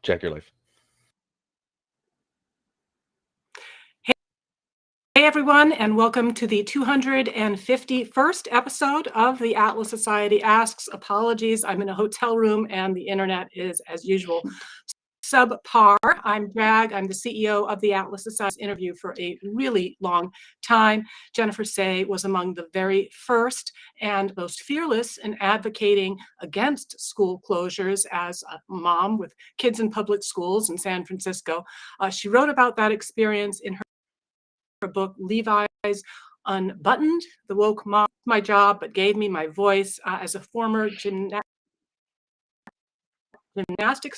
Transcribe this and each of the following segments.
Check your life. Hey everyone, and welcome to the 251st episode of the Atlas Society Asks. Apologies, I'm in a hotel room and the internet is, as usual, subpar. I'm Jag. I'm the CEO of the Atlas Society's interview for a really long time. Jennifer Sey was among the very first and most fearless in advocating against school closures as a mom with kids in public schools in San Francisco. She wrote about that experience in her book, Levi's Unbuttoned, The Woke Mom, My Job, but Gave Me My Voice. As a former gymnastics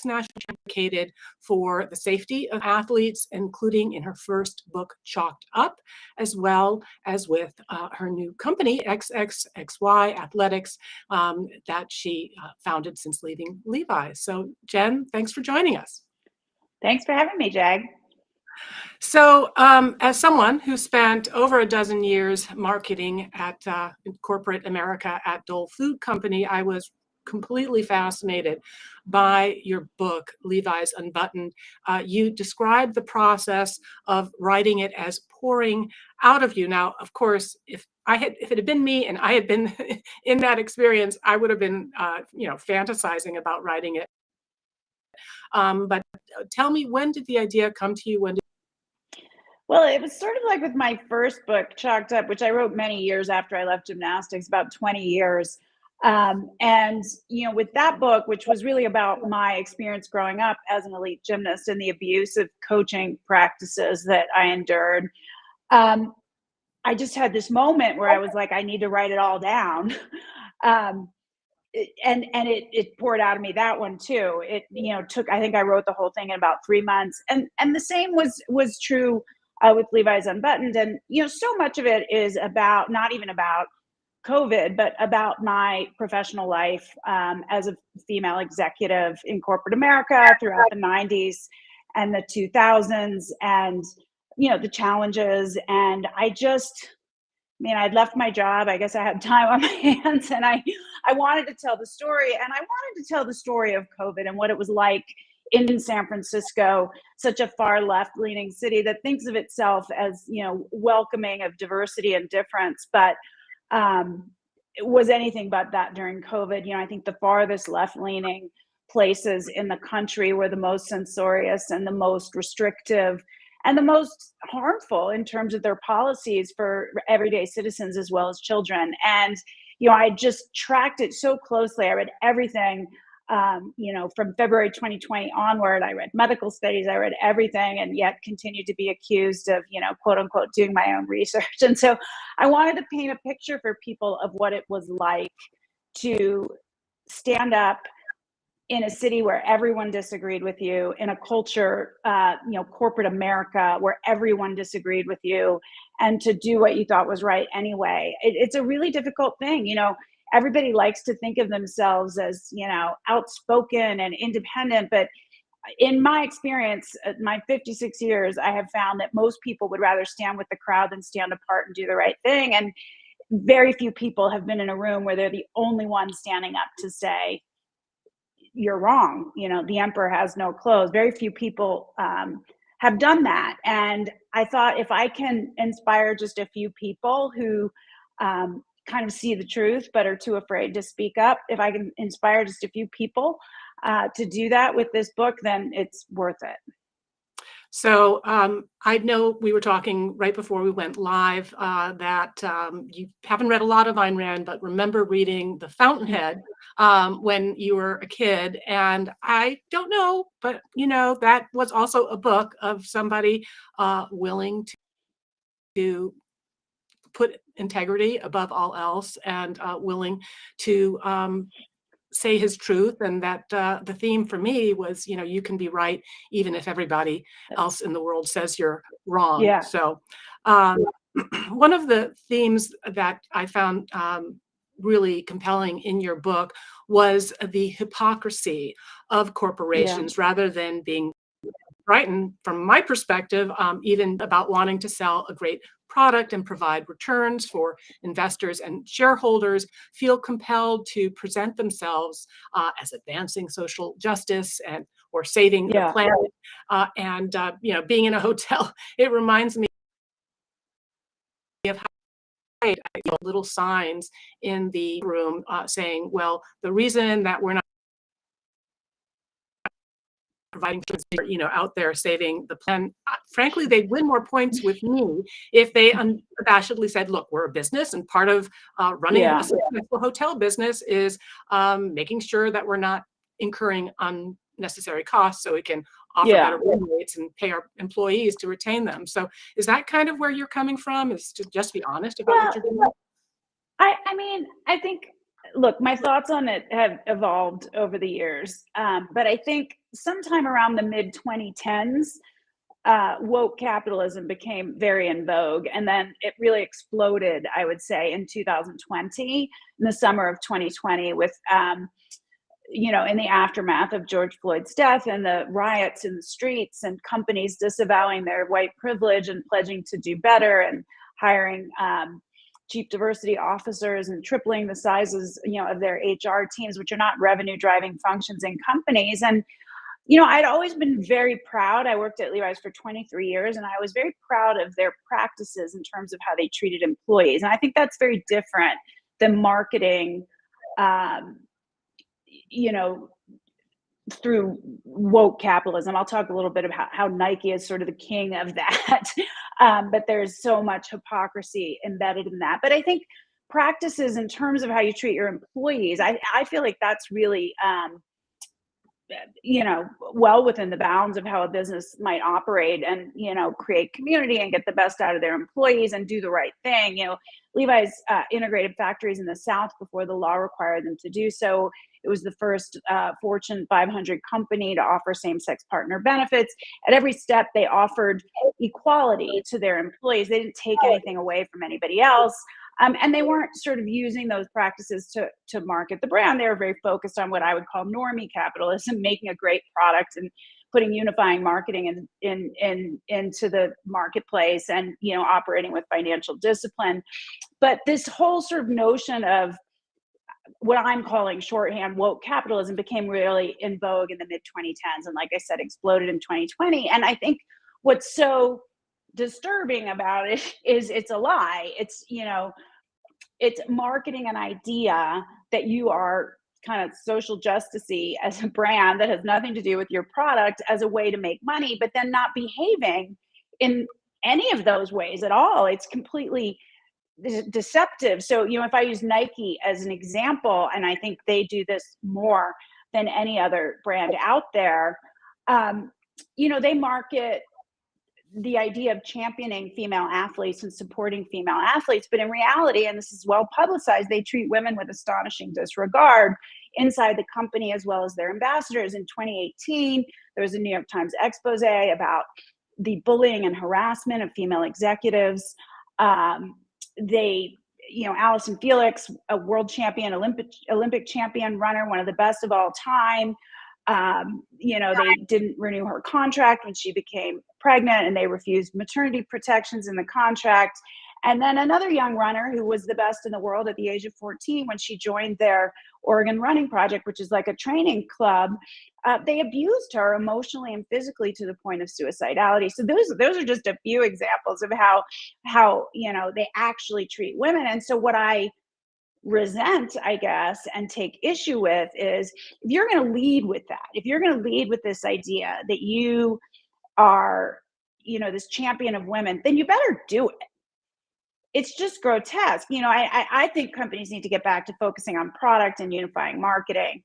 national advocated for the safety of athletes, including in her first book, Chalked Up, as well as with her new company, XXY Athletics, that she founded since leaving Levi. So Jen, thanks for joining us. Thanks for having me, Jag. So as someone who spent over a dozen years marketing at corporate America at Dole Food Company, I was completely fascinated by your book, Levi's Unbuttoned. You described the process of writing it as pouring out of you. Now, of course, if it had been me and I had been in that experience, I would have been, fantasizing about writing it. But tell me, when did the idea come to you? Well, it was sort of like with my first book, Chalked Up, which I wrote many years after I left gymnastics, about 20 years. And, with that book, which was really about my experience growing up as an elite gymnast and the abusive coaching practices that I endured, I just had this moment where I was like, I need to write it all down. And it poured out of me, that one too. It, I think I wrote the whole thing in about 3 months. And the same was true with Levi's Unbuttoned. And, so much of it is about, not even about COVID, but about my professional life as a female executive in corporate America throughout the 90s and the 2000s, and, the challenges. And I'd left my job. I guess I had time on my hands, and I wanted to tell the story. And I wanted to tell the story of COVID and what it was like in San Francisco, such a far left-leaning city that thinks of itself as, welcoming of diversity and difference, but it was anything but that during COVID. I think the farthest left-leaning places in the country were the most censorious and the most restrictive and the most harmful in terms of their policies for everyday citizens as well as children. And, I just tracked it so closely. I read everything, from February 2020 onward. I read medical studies, I read everything, and yet continued to be accused of, quote unquote, doing my own research. And so I wanted to paint a picture for people of what it was like to stand up in a city where everyone disagreed with you, in a culture, corporate America, where everyone disagreed with you, and to do what you thought was right anyway. It's a really difficult thing. Everybody likes to think of themselves as, outspoken and independent, but in my experience, my 56 years, I have found that most people would rather stand with the crowd than stand apart and do the right thing. And very few people have been in a room where they're the only one standing up to say, you're wrong. The emperor has no clothes. Very few people have done that. And I thought, if I can inspire just a few people who kind of see the truth but are too afraid to speak up, if I can inspire just a few people to do that with this book, then it's worth it. So I know we were talking right before we went live that you haven't read a lot of Ayn Rand, but remember reading The Fountainhead when you were a kid. And I don't know, but that was also a book of somebody willing to put integrity above all else, and willing to say his truth. And that the theme for me was, you can be right even if everybody else in the world says you're wrong. Yeah. So one of the themes that I found really compelling in your book was the hypocrisy of corporations, rather than being frightened, from my perspective, even about wanting to sell a great product and provide returns for investors and shareholders, feel compelled to present themselves as advancing social justice and or saving the Yeah. planet. Being in a hotel, it reminds me of how little signs in the room saying, well, the reason that we're not providing out there saving the plan. Frankly, they'd win more points with me if they unabashedly said, look, we're a business, and part of running a successful hotel business is making sure that we're not incurring unnecessary costs so we can offer better room rates and pay our employees to retain them. So is that kind of where you're coming from, is to just be honest about what you're doing? I mean, I think, look, my thoughts on it have evolved over the years. But I think sometime around the mid 2010s, woke capitalism became very in vogue. And then it really exploded, I would say, in 2020, in the summer of 2020, with, in the aftermath of George Floyd's death and the riots in the streets and companies disavowing their white privilege and pledging to do better and hiring chief diversity officers and tripling the sizes, of their HR teams, which are not revenue driving functions in companies. And, I'd always been very proud. I worked at Levi's for 23 years, and I was very proud of their practices in terms of how they treated employees. And I think that's very different than marketing, through woke capitalism. I'll talk a little bit about how Nike is sort of the king of that. But there's so much hypocrisy embedded in that. But I think practices in terms of how you treat your employees, I feel like that's really, well within the bounds of how a business might operate and, create community and get the best out of their employees and do the right thing. Levi's integrated factories in the South before the law required them to do so. It was the first Fortune 500 company to offer same-sex partner benefits. At every step, they offered equality to their employees. They didn't take anything away from anybody else. And they weren't sort of using those practices to market the brand. They were very focused on what I would call normie capitalism, making a great product and putting unifying marketing into the marketplace and, operating with financial discipline. But this whole sort of notion of what I'm calling shorthand woke capitalism became really in vogue in the mid 2010s. And like I said, exploded in 2020. And I think what's so disturbing about it is it's a lie. It's marketing an idea that you are kind of social justicey as a brand that has nothing to do with your product as a way to make money, but then not behaving in any of those ways at all. It's completely deceptive. So, if I use Nike as an example, and I think they do this more than any other brand out there, they market the idea of championing female athletes and supporting female athletes. But in reality, and this is well publicized, they treat women with astonishing disregard inside the company as well as their ambassadors. In 2018, there was a New York Times expose about the bullying and harassment of female executives. Allison Felix, a world champion, Olympic champion runner, one of the best of all time. They didn't renew her contract when she became pregnant, and they refused maternity protections in the contract. And then another young runner who was the best in the world at the age of 14, when she joined their Oregon Running Project, which is like a training club, they abused her emotionally and physically to the point of suicidality. So those are just a few examples of how they actually treat women. And so what I resent, I guess, and take issue with is, if you're going to lead with that, if you're going to lead with this idea that you are, this champion of women, then you better do it. It's just grotesque. I think companies need to get back to focusing on product and unifying marketing.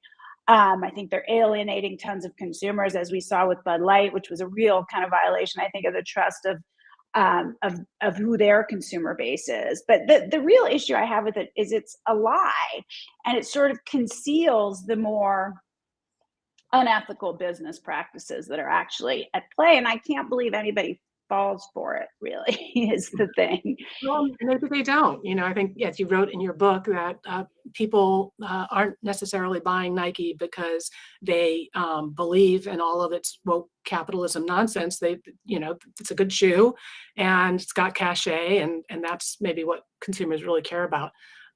I think they're alienating tons of consumers, as we saw with Bud Light, which was a real kind of violation, I think, of the trust of who their consumer base is. But the real issue I have with it is it's a lie, and it sort of conceals the more unethical business practices that are actually at play. And I can't believe anybody falls for it, really, is the thing. Well, maybe they don't. I think, yes, you wrote in your book that people aren't necessarily buying Nike because they believe in all of its woke capitalism nonsense. It's a good shoe and it's got cachet, and that's maybe what consumers really care about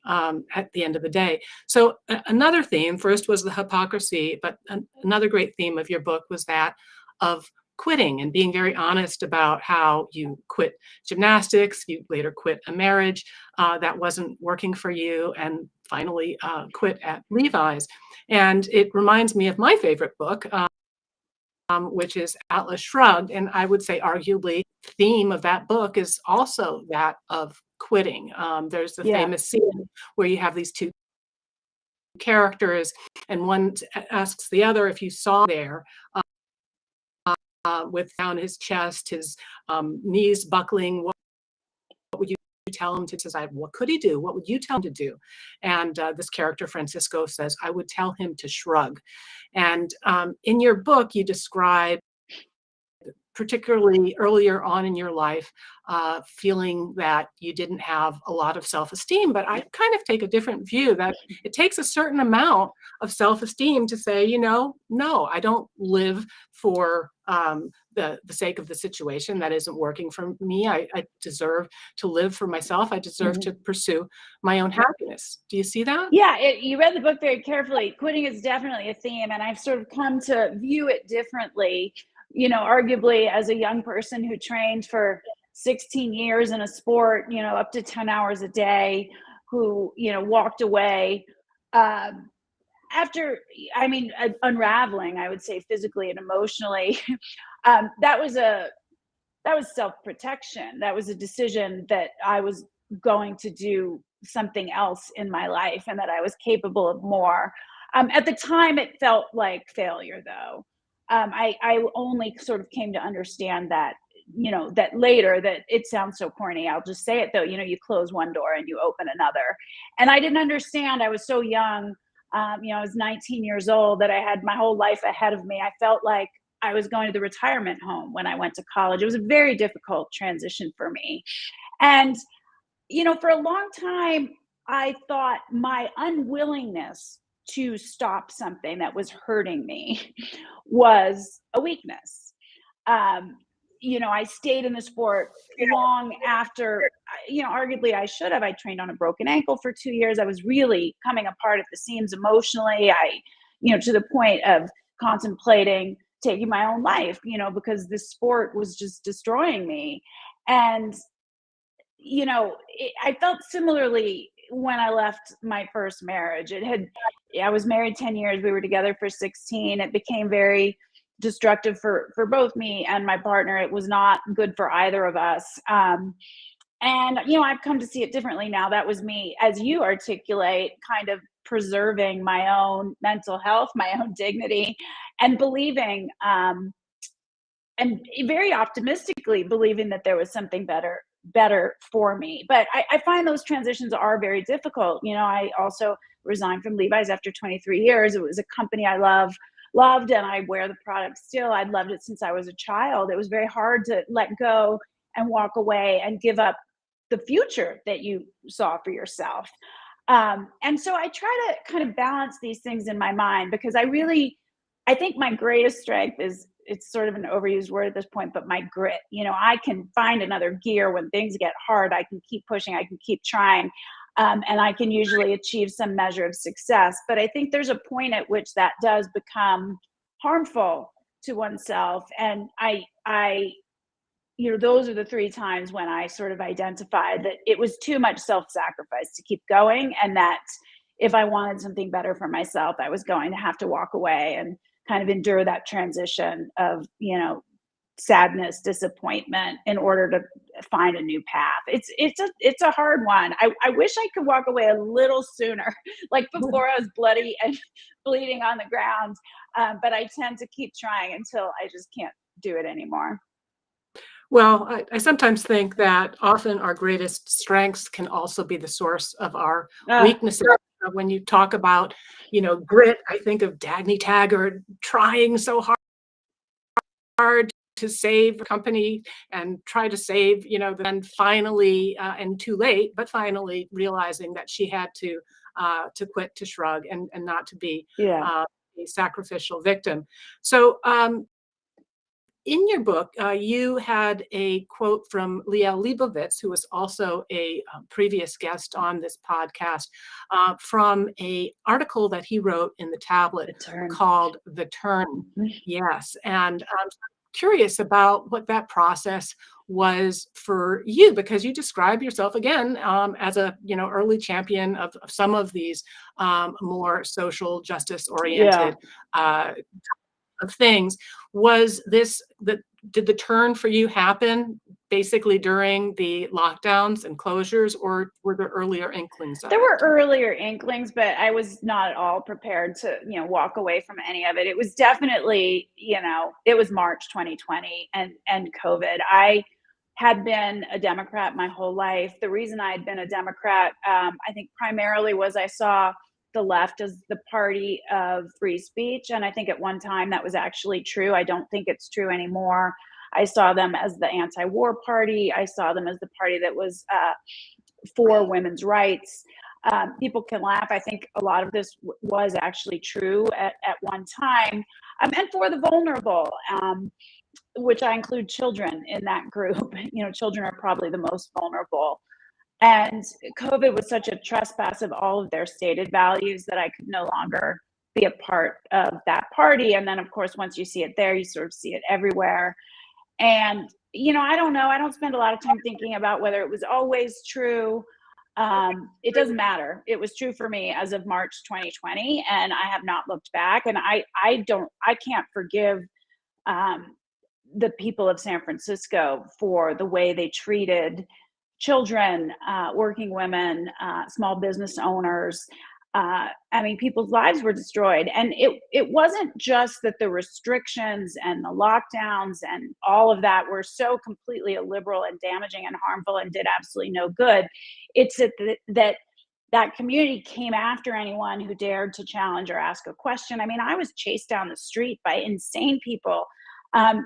at the end of the day. So another theme, first was the hypocrisy, but another great theme of your book was that of quitting and being very honest about how you quit gymnastics, you later quit a marriage that wasn't working for you, and finally quit at Levi's. And it reminds me of my favorite book, which is Atlas Shrugged. And I would say arguably the theme of that book is also that of quitting. There's the Yeah. famous scene where you have these two characters and one asks the other if you saw there with down his chest, his knees buckling, what would you tell him to decide? What could he do? What would you tell him to do? And this character, Francisco, says, I would tell him to shrug. And in your book, you describe, particularly earlier on in your life, feeling that you didn't have a lot of self-esteem. But I kind of take a different view that it takes a certain amount of self-esteem to say, no, I don't live for the sake of the situation that isn't working for me. I deserve to live for myself. I deserve to pursue my own happiness. Do you see that? Yeah, you read the book very carefully. Quitting is definitely a theme, and I've sort of come to view it differently. Arguably as a young person who trained for 16 years in a sport, up to 10 hours a day, who, walked away after, unraveling, I would say, physically and emotionally. That was self-protection. That was a decision that I was going to do something else in my life and that I was capable of more. At the time, it felt like failure, though. I only sort of came to understand that, that later, that it sounds so corny. I'll just say it though, you close one door and you open another. And I didn't understand. I was so young. I was 19 years old, that I had my whole life ahead of me. I felt like I was going to the retirement home when I went to college. It was a very difficult transition for me. And, for a long time, I thought my unwillingness to stop something that was hurting me was a weakness. I stayed in the sport long after, arguably I should have. I trained on a broken ankle for 2 years. I was really coming apart at the seams emotionally. To the point of contemplating taking my own life, because this sport was just destroying me. And, I felt similarly when I left my first marriage. I was married 10 years. We were together for 16. It became very destructive for both me and my partner. It was not good for either of us. And, I've come to see it differently now. That was me, as you articulate, kind of preserving my own mental health, my own dignity, and believing, and very optimistically believing that there was something better for me. But I find those transitions are very difficult. I also resigned from Levi's after 23 years. It was a company I loved, and I wear the product still. I'd loved it since I was a child. It was very hard to let go and walk away and give up the future that you saw for yourself. And so I try to kind of balance these things in my mind, because I think my greatest strength is, it's sort of an overused word at this point, but my grit. I can find another gear when things get hard. I can keep pushing, I can keep trying, and I can usually achieve some measure of success. But I think there's a point at which that does become harmful to oneself. And those are the 3 times when I sort of identified that it was too much self-sacrifice to keep going, and that if I wanted something better for myself, I was going to have to walk away and kind of endure that transition of, sadness, disappointment, in order to find a new path. It's a hard one. I wish I could walk away a little sooner, like before I was bloody and bleeding on the ground. But I tend to keep trying until I just can't do it anymore. Well, I sometimes think that often our greatest strengths can also be the source of our weaknesses. When you talk about, grit, I think of Dagny Taggart trying so hard to save the company and try to save, then finally, and too late, but finally realizing that she had to quit, to shrug, and not to be Yeah. a sacrificial victim. So, in your book, you had a quote from Liel Leibovitz, who was also a previous guest on this podcast, from a article that he wrote in the Tablet The turn. called "The Turn." Yes, and I'm curious about what that process was for you, because you describe yourself again as a early champion of some of these more social justice Yeah. oriented of things. Was this the Did the turn for you happen basically during the lockdowns and closures, or were there earlier inklings of There were it? earlier inklings, but I was not at all prepared to, walk away from any of it. It was definitely, it was March 2020 and COVID. I had been a Democrat my whole life. The reason I had been a Democrat, I think primarily was I saw the left as the party of free speech. And I think at one time that was actually true. I don't think it's true anymore. I saw them as the anti-war party. I saw them as the party that was for women's rights. People can laugh. I think a lot of this was actually true at one time. And for the vulnerable, which I include children in that group. Children are probably the most vulnerable. And COVID was such a trespass of all of their stated values that I could no longer be a part of that party. And then, of course, once you see it there, you sort of see it everywhere. And, I don't know. I don't spend a lot of time thinking about whether it was always true. It doesn't matter. It was true for me as of March 2020, and I have not looked back. And I can't forgive the people of San Francisco for the way they treated children, working women, small business owners. People's lives were destroyed. And it wasn't just that the restrictions and the lockdowns and all of that were so completely illiberal and damaging and harmful and did absolutely no good. It's that community came after anyone who dared to challenge or ask a question. I was chased down the street by insane people.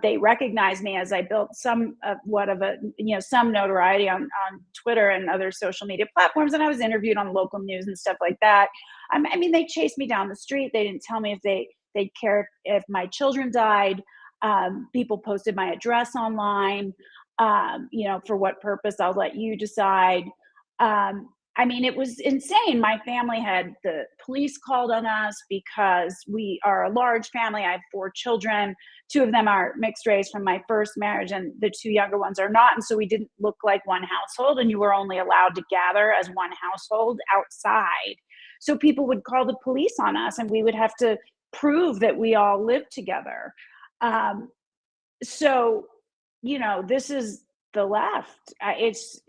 They recognized me as I built some notoriety on Twitter and other social media platforms, and I was interviewed on local news and stuff like that. They chased me down the street. They didn't tell me if they'd care if my children died. People posted my address online. For what purpose, I'll let you decide. It was insane. My family had the police called on us because we are a large family. I have 4 children. 2 of them are mixed race from my first marriage, and the 2 younger ones are not. And so we didn't look like one household, and you were only allowed to gather as one household outside. So people would call the police on us, and we would have to prove that we all lived together. So, this is the left. It's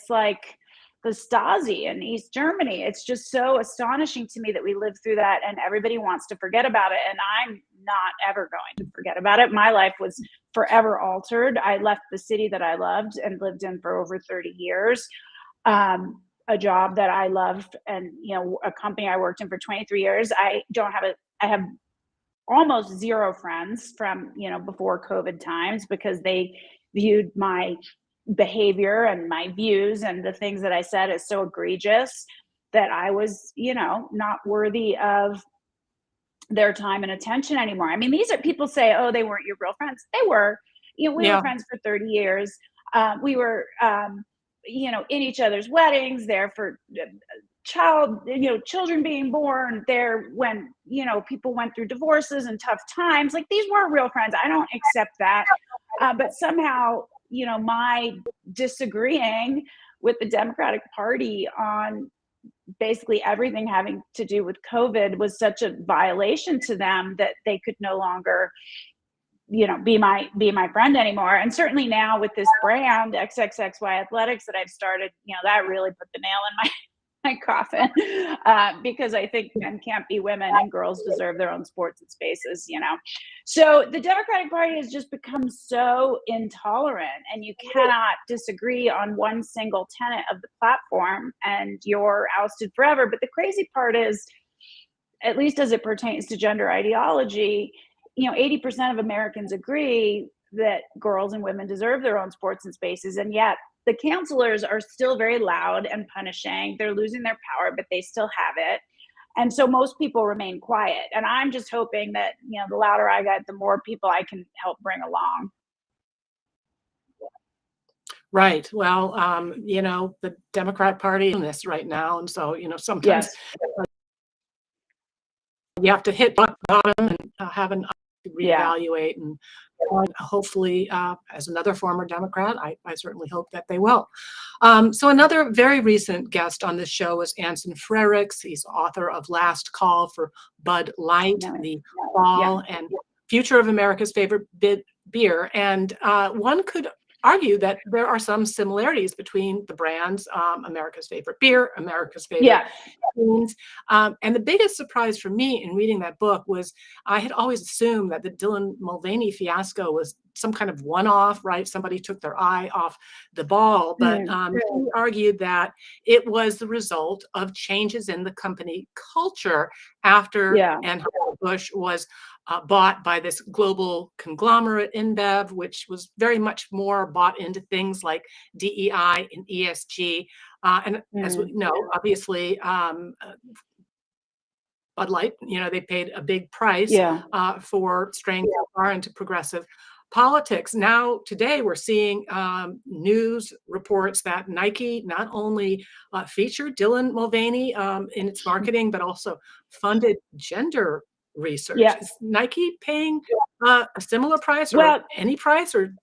like the Stasi in East Germany. It's just so astonishing to me that we lived through that, and everybody wants to forget about it. And I'm not ever going to forget about it. My life was forever altered. I left the city that I loved and lived in for over 30 years. A job that I loved, and a company I worked in for 23 years. I have almost zero friends from before COVID times, because they viewed my behavior and my views and the things that I said as so egregious that I was not worthy of their time and attention anymore. These are people say, oh, they weren't your real friends. They were. We were Yeah. friends for 30 years. We were in each other's weddings, there for children being born, there when people went through divorces and tough times. Like, these weren't real friends. I don't accept that. But somehow my disagreeing with the Democratic Party on basically everything having to do with COVID was such a violation to them that they could no longer be my friend anymore. And certainly now with this brand XXY Athletics that I've started, that really put the nail in my coffin, because I think men can't be women and girls deserve their own sports and spaces. So the Democratic Party has just become so intolerant, and you cannot disagree on one single tenet of the platform and you're ousted forever. But the crazy part is, at least as it pertains to gender ideology, 80% of Americans agree that girls and women deserve their own sports and spaces. And yet the counselors are still very loud and punishing. They're losing their power, but they still have it. And so most people remain quiet. And I'm just hoping that, the louder I get, the more people I can help bring along. Right. Well, the Democrat Party in this right now. And so, sometimes Yes. you have to hit bottom and have an Yeah. reevaluate. And hopefully, as another former Democrat, I certainly hope that they will. So another very recent guest on this show was Anson Frericks. He's author of Last Call for Bud Light, the fall and future of America's favorite beer. And one could argue that there are some similarities between the brands, America's favorite beer, America's favorite beans. And the biggest surprise for me in reading that book was I had always assumed that the Dylan Mulvaney fiasco was some kind of one-off, right? Somebody took their eye off the ball, but he argued that it was the result of changes in the company culture after Anheuser-Busch was bought by this global conglomerate, InBev, which was very much more bought into things like DEI and ESG. And as we know, obviously, Bud Light, they paid a big price for straying so far into progressive politics. Now, today, we're seeing news reports that Nike not only featured Dylan Mulvaney in its marketing, but also funded gender research. Is Nike paying a similar price or any price, or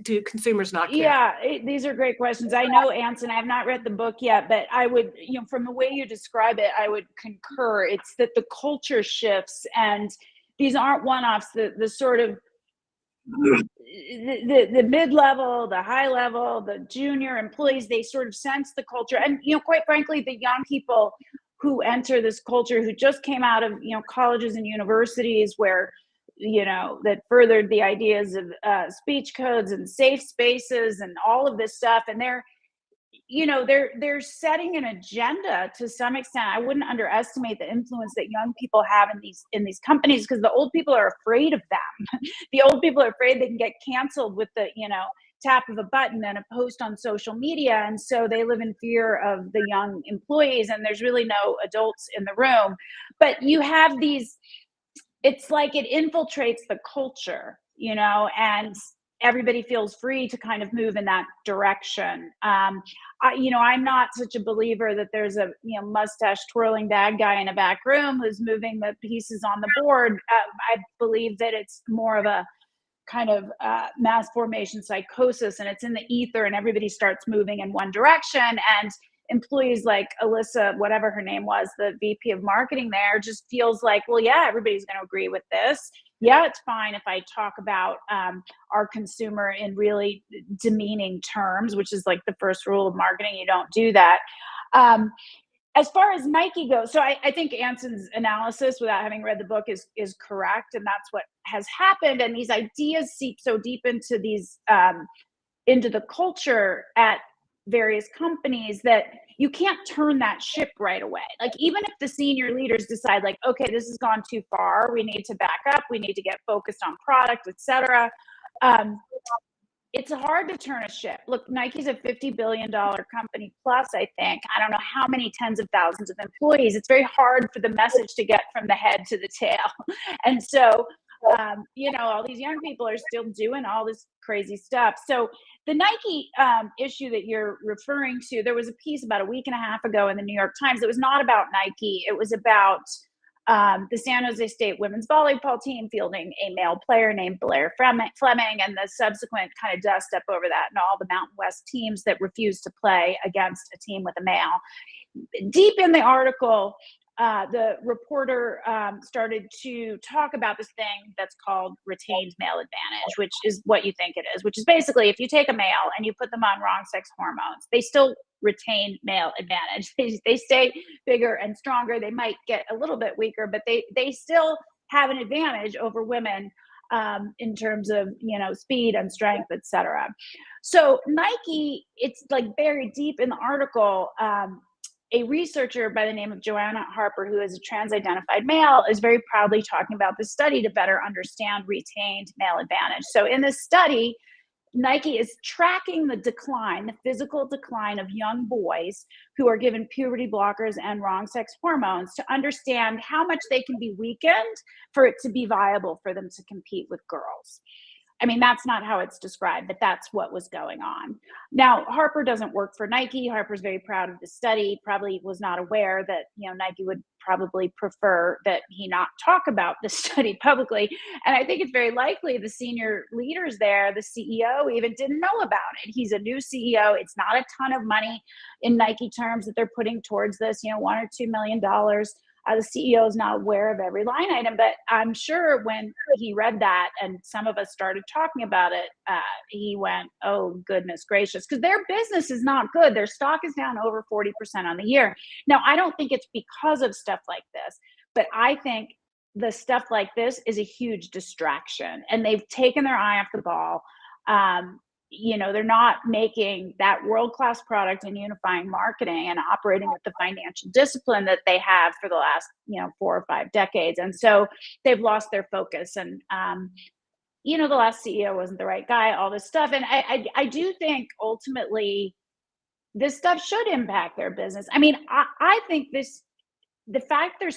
do consumers not care? These are great questions. I know, Anson, I have not read the book yet, but I would, from the way you describe it, I would concur. It's that the culture shifts, and these aren't one-offs. The sort of the mid-level, the high level, the junior employees, they sort of sense the culture. And, quite frankly, the young people who enter this culture, who just came out of, colleges and universities where, that furthered the ideas of speech codes and safe spaces and all of this stuff. And they're setting an agenda to some extent. I wouldn't underestimate the influence that young people have in these companies, because the old people are afraid of them. The old people are afraid they can get canceled with the, tap of a button and a post on social media. And so they live in fear of the young employees, and there's really no adults in the room. But you have it's like it infiltrates the culture, and everybody feels free to kind of move in that direction. I'm not such a believer that there's a mustache twirling bad guy in a back room who's moving the pieces on the board. I believe that it's more of a kind of mass formation psychosis, and it's in the ether, and everybody starts moving in one direction. And employees like Alyssa, whatever her name was, the VP of marketing there, just feels like, well, yeah, everybody's going to agree with this. Yeah, it's fine if I talk about our consumer in really demeaning terms, which is like the first rule of marketing. You don't do that. As far as Nike goes, so I think Anson's analysis, without having read the book, is correct, and that's what has happened. And these ideas seep so deep into into the culture at various companies that you can't turn that ship right away. Like, even if the senior leaders decide, like, okay, this has gone too far, we need to back up, we need to get focused on product, etc. It's hard to turn a ship. Look, Nike's a $50 billion company plus, I think. I don't know how many tens of thousands of employees. It's very hard for the message to get from the head to the tail. And so, all these young people are still doing all this crazy stuff. So the Nike issue that you're referring to, there was a piece about a week and a half ago in the New York Times. It was not about Nike. It was about the San Jose State women's volleyball team fielding a male player named Blair Fleming, and the subsequent kind of dust up over that, and all the Mountain West teams that refused to play against a team with a male. Deep in the article, the reporter started to talk about this thing that's called retained male advantage, which is what you think it is, which is basically if you take a male and you put them on wrong sex hormones, they still retain male advantage. They stay bigger and stronger. They might get a little bit weaker, but they still have an advantage over women in terms of, speed and strength, etc. So Nike, it's like buried deep in the article, a researcher by the name of Joanna Harper, who is a trans-identified male, is very proudly talking about this study to better understand retained male advantage. So in this study, Nike is tracking the decline, the physical decline of young boys who are given puberty blockers and wrong sex hormones to understand how much they can be weakened for it to be viable for them to compete with girls. I mean, that's not how it's described, but that's what was going on. Now, Harper doesn't work for Nike. Harper's very proud of the study, probably was not aware that, Nike would probably prefer that he not talk about the study publicly. And I think it's very likely the senior leaders there, the CEO even didn't know about it. He's a new CEO. It's not a ton of money in Nike terms that they're putting towards this, $1 or $2 million. The CEO is not aware of every line item, but I'm sure when he read that and some of us started talking about it, he went, oh, goodness gracious, because their business is not good. Their stock is down over 40% on the year. Now, I don't think it's because of stuff like this, but I think the stuff like this is a huge distraction, and they've taken their eye off the ball. They're not making that world-class product and unifying marketing and operating with the financial discipline that they have for the last, 4 or 5 decades. And so they've lost their focus. And, the last CEO wasn't the right guy, all this stuff. And I do think ultimately this stuff should impact their business. I mean, I think the fact they're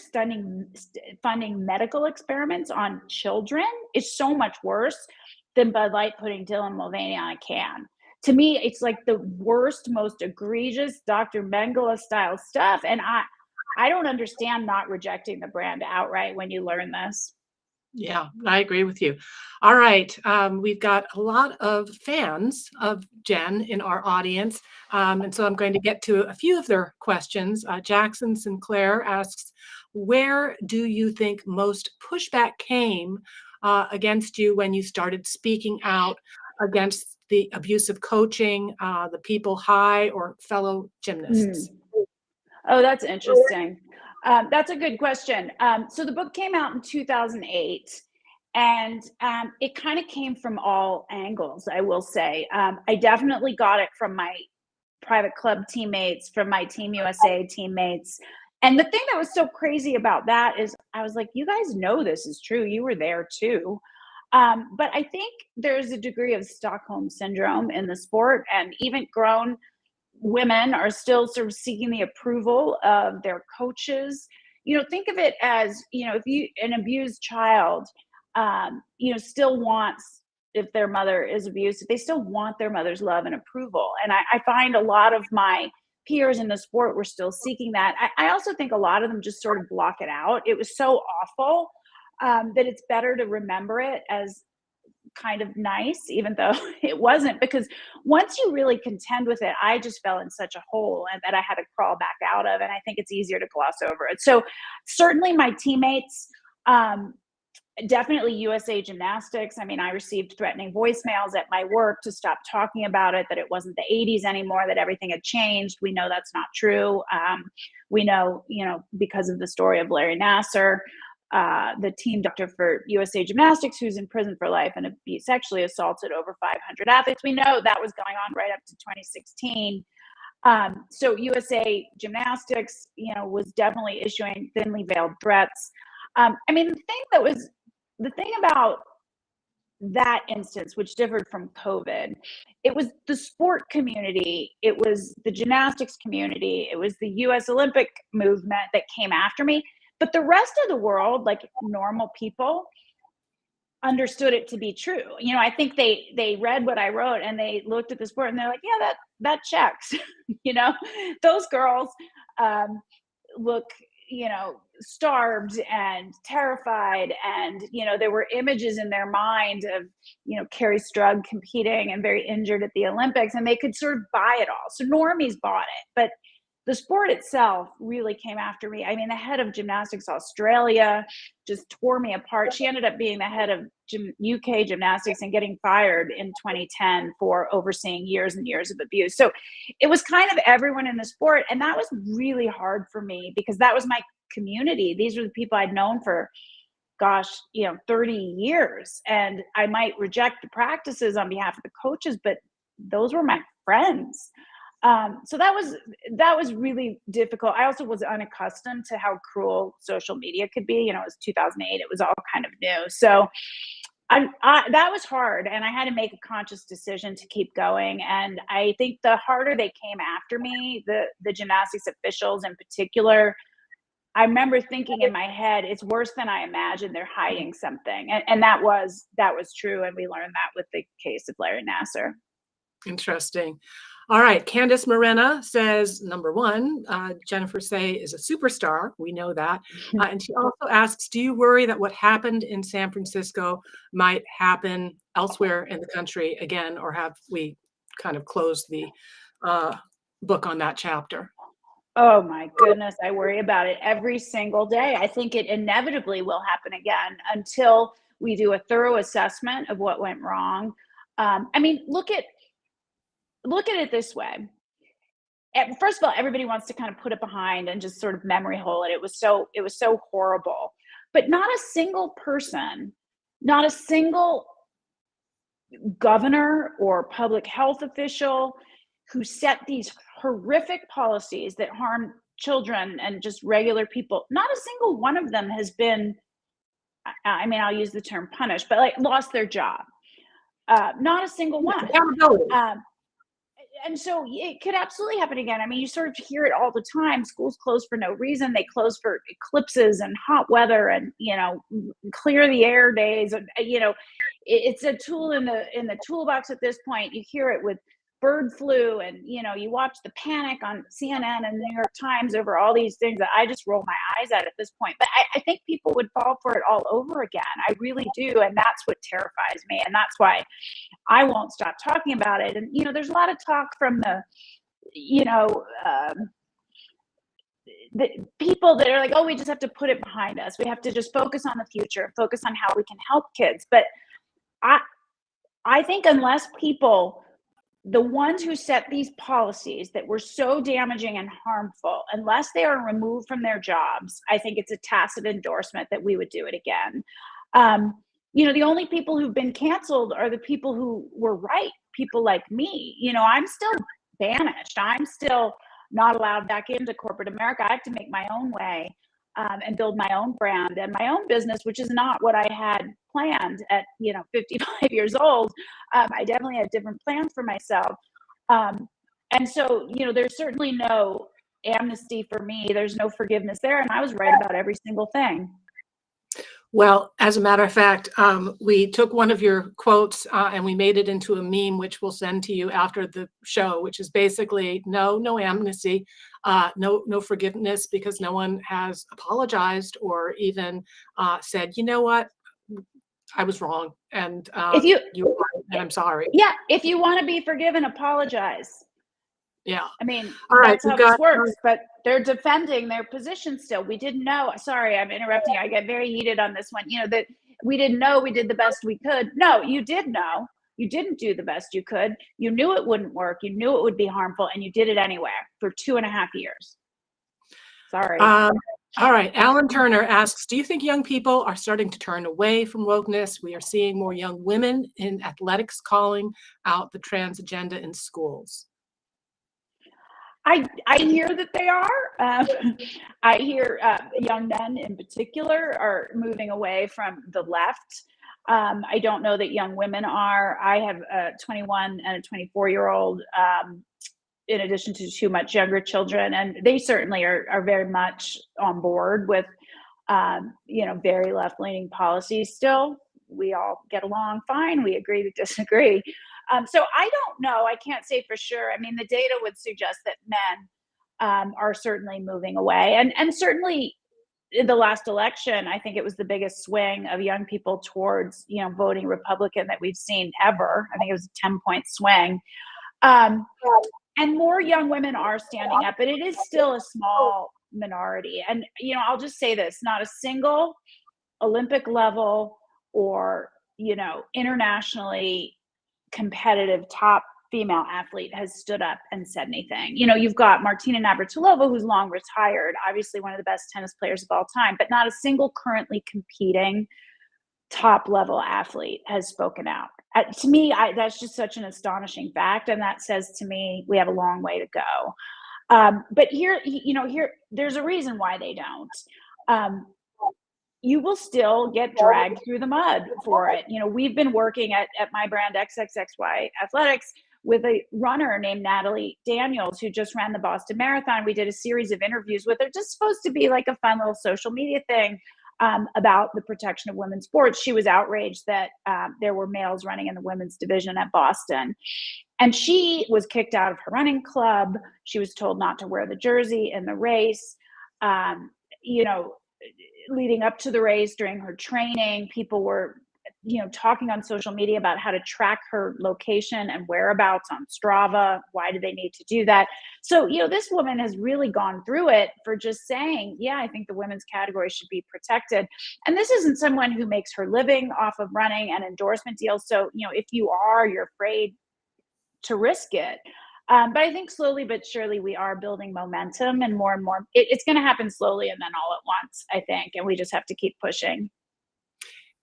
funding medical experiments on children is so much worse than Bud Light putting Dylan Mulvaney on a can. To me, it's like the worst, most egregious Dr. Mengele style stuff. And I don't understand not rejecting the brand outright when you learn this. Yeah, I agree with you. All right. We've got a lot of fans of Jen in our audience. And so I'm going to get to a few of their questions. Jackson Sinclair asks, where do you think most pushback came against you when you started speaking out against the abusive coaching, the people high or fellow gymnasts? Oh, that's interesting. That's a good question. So the book came out in 2008, and it kind of came from all angles, I will say. I definitely got it from my private club teammates, from my Team USA teammates. And the thing that was so crazy about that is I was like, you guys know this is true. You were there too. But I think there's a degree of Stockholm syndrome in the sport, and even grown women are still sort of seeking the approval of their coaches. Think of it as, if an abused child, still wants, if their mother is abusive, they still want their mother's love and approval. And I find a lot of my peers in the sport were still seeking that. I also think a lot of them just sort of block it out. It was so awful that it's better to remember it as kind of nice, even though it wasn't, because once you really contend with it, I just fell in such a hole and that I had to crawl back out of. And I think it's easier to gloss over it. So certainly my teammates, definitely USA Gymnastics. I mean, I received threatening voicemails at my work to stop talking about it, that it wasn't the 80s anymore, that everything had changed. We know that's not true. We know, because of the story of Larry Nassar, the team doctor for USA Gymnastics, who's in prison for life and sexually assaulted over 500 athletes. We know that was going on right up to 2016. So USA Gymnastics, was definitely issuing thinly veiled threats. I mean, the thing about that instance, which differed from COVID, it was the sport community, it was the gymnastics community, it was the US Olympic movement that came after me. But the rest of the world, like normal people, understood it to be true. I think they read what I wrote and they looked at the sport and they're like, yeah, that checks. Those girls look, starved and terrified, and there were images in their mind of Carrie Strug competing and very injured at the Olympics, and they could sort of buy it all. So normies bought it, but the sport itself really came after me. I mean, the head of Gymnastics Australia just tore me apart. She ended up being the head of UK Gymnastics and getting fired in 2010 for overseeing years and years of abuse. So it was kind of everyone in the sport. And that was really hard for me because that was my community. These were the people I'd known for, 30 years. And I might reject the practices on behalf of the coaches, but those were my friends. So that was really difficult. I also was unaccustomed to how cruel social media could be. It was 2008. It was all kind of new. So that was hard, and I had to make a conscious decision to keep going. And I think the harder they came after me, the gymnastics officials in particular, I remember thinking in my head, it's worse than I imagined. They're hiding something, and that was true. And we learned that with the case of Larry Nassar. Interesting. All right. Candice Morena says, number one, Jennifer Sey is a superstar. We know that. And she also asks, do you worry that what happened in San Francisco might happen elsewhere in the country again, or have we kind of closed the book on that chapter? Oh my goodness, I worry about it every single day. I think it inevitably will happen again until we do a thorough assessment of what went wrong. I mean, look at it this way. First of all, everybody wants to kind of put it behind and just sort of memory hole it. It was so horrible. But not a single person, not a single governor or public health official who set these horrific policies that harm children and just regular people, not a single one of them has been, I mean, I'll use the term punished, but like lost their job. Not a single one. And so it could absolutely happen again. I mean, you sort of hear it all the time. Schools close for no reason. They close for eclipses and hot weather and, clear the air days. And, it's a tool in the toolbox at this point. You hear it with bird flu and, you watch the panic on CNN and the New York Times over all these things that I just roll my eyes at this point. But I think people would fall for it all over again. I really do. And that's what terrifies me. And that's why I won't stop talking about it. And, there's a lot of talk from the people that are like, oh, we just have to put it behind us. We have to just focus on the future, focus on how we can help kids. But I think unless people, the ones who set these policies that were so damaging and harmful, unless they are removed from their jobs, I think it's a tacit endorsement that we would do it again. The only people who've been canceled are the people who were right, people like me. I'm still banished. I'm still not allowed back into corporate America. I have to make my own way and build my own brand and my own business, which is not what I had planned at 55 years old. I definitely had different plans for myself. And so, there's certainly no amnesty for me. There's no forgiveness there. And I was right about every single thing. Well, as a matter of fact, we took one of your quotes and we made it into a meme, which we'll send to you after the show, which is basically no amnesty, no forgiveness, because no one has apologized or even said, you know what, I was wrong, and you were right, and I'm sorry. Yeah, if you want to be forgiven, apologize. Yeah. I mean, all right, that's how this works, but they're defending their position still. We didn't know. Sorry, I'm interrupting. I get very heated on this one. That we didn't know we did the best we could. No, you did know. You didn't do the best you could. You knew it wouldn't work. You knew it would be harmful, and you did it anyway for 2.5 years. Sorry. All right. Alan Turner asks, do you think young people are starting to turn away from wokeness? We are seeing more young women in athletics calling out the trans agenda in schools. I hear that they are. I hear young men in particular are moving away from the left. I don't know that young women are. I have a 21 and a 24-year-old, in addition to 2 much younger children, and they certainly are very much on board with, very left-leaning policies still. We all get along fine. We agree to disagree. So I don't know. I can't say for sure. I mean, the data would suggest that men are certainly moving away. And certainly in the last election, I think it was the biggest swing of young people towards, voting Republican that we've seen ever. I think it was a 10-point swing. And more young women are standing up, but it is still a small minority. And, I'll just say this, not a single Olympic level or, internationally competitive top female athlete has stood up and said anything. You've got Martina Navratilova, who's long retired, obviously one of the best tennis players of all time, but not a single currently competing top level athlete has spoken out. To me, that's just such an astonishing fact, and that says to me we have a long way to go. But here, there's a reason why they don't. Um, you will still get dragged through the mud for it. We've been working at my brand XXY Athletics with a runner named Natalie Daniels, who just ran the Boston Marathon. We did a series of interviews with her, just supposed to be like a fun little social media thing about the protection of women's sports. She was outraged that there were males running in the women's division at Boston. And she was kicked out of her running club. She was told not to wear the jersey in the race. Um, you know, Leading up to the race, during her training, people were talking on social media about how to track her location and whereabouts on Strava. Why do they need to do that? So this woman has really gone through it for just saying, yeah, I think the women's category should be protected. And this isn't someone who makes her living off of running and endorsement deals. So if you're afraid to risk it. But I think slowly but surely we are building momentum, and more. It's going to happen slowly and then all at once, I think, and we just have to keep pushing.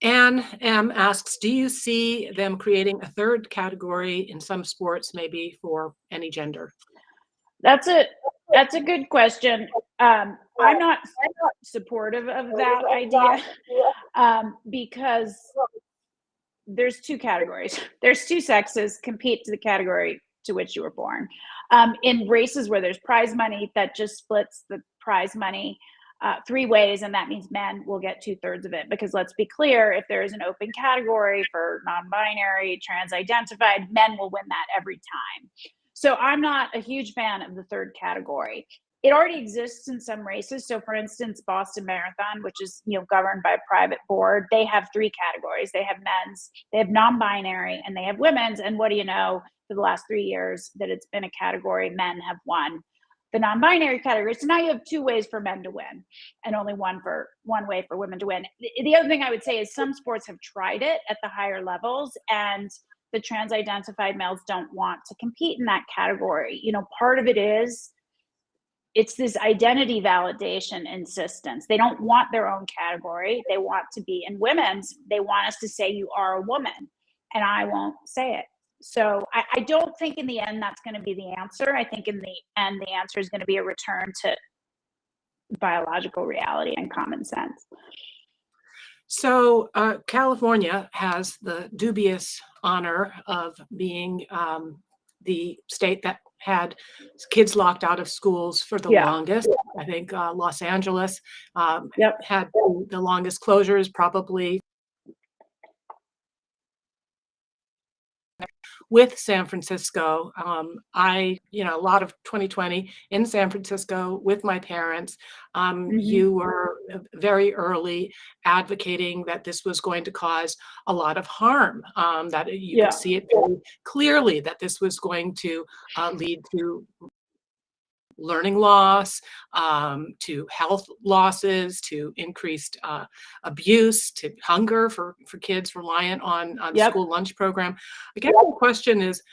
Anne M asks, do you see them creating a third category in some sports, maybe for any gender? That's a good question. I'm not supportive of that idea because there's two categories. There's two sexes compete to the category to which you were born. In races where there's prize money, that just splits the prize money three ways, and that means men will get 2/3 of it. Because let's be clear, if there is an open category for non-binary, trans-identified, men will win that every time. So I'm not a huge fan of the third category. It already exists in some races. So for instance, Boston Marathon, which is governed by a private board, they have three categories. They have men's, they have non-binary, and they have women's. And what do you know, for the last 3 years that it's been a category, men have won the non-binary category. So now you have two ways for men to win and only one way for women to win. The other thing I would say is some sports have tried it at the higher levels, and the trans-identified males don't want to compete in that category. Part of it is it's this identity validation insistence. They don't want their own category. They want to be in women's. They want us to say you are a woman, and I won't say it. So I don't think in the end that's going to be the answer. I think in the end, the answer is going to be a return to biological reality and common sense. So California has the dubious honor of being the state that had kids locked out of schools for the longest. I think Los Angeles had the longest closures, probably, with San Francisco. A lot of 2020 in San Francisco with my parents. You were very early advocating that this was going to cause a lot of harm, that you could see it very clearly, that this was going to lead to learning loss, to health losses, to increased abuse, to hunger for kids reliant on school lunch program. I guess the question is,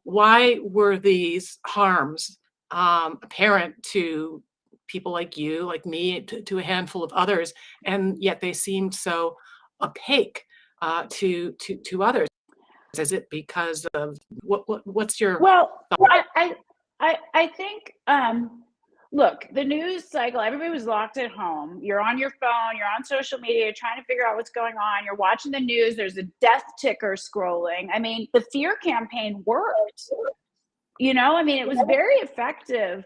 why were these harms apparent to people like you, like me, to a handful of others, and yet they seemed so opaque to others? Is it because of what's your thought? I think, look, the news cycle, everybody was locked at home. You're on your phone, you're on social media, you're trying to figure out what's going on. You're watching the news. There's a death ticker scrolling. I mean, the fear campaign worked. It was very effective.